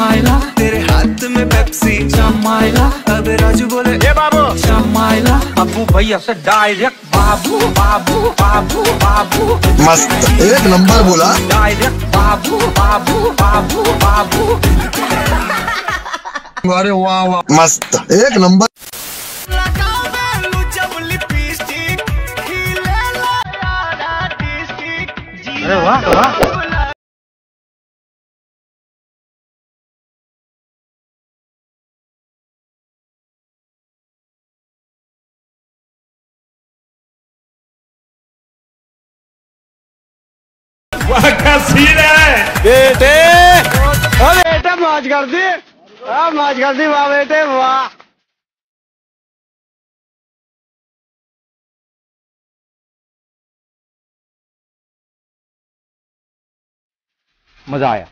शमाइला, तेरे हाथ में पेप्सी शमाइला, अब राजू बोले ए बाबू शमाइला, अबू भैया से डायरेक्ट बाबू बाबू बाबू बाबू। मस्त एक नंबर बोला, डायरेक्ट बाबू बाबू बाबू बाबू। अरे वाह वाह मस्त एक नंबर। अरे वाह वाह। क्या सीन है बेटे, ओ बेटे मौज कर दी, मौज कर दी वाह बेटे वाह। मजा आया।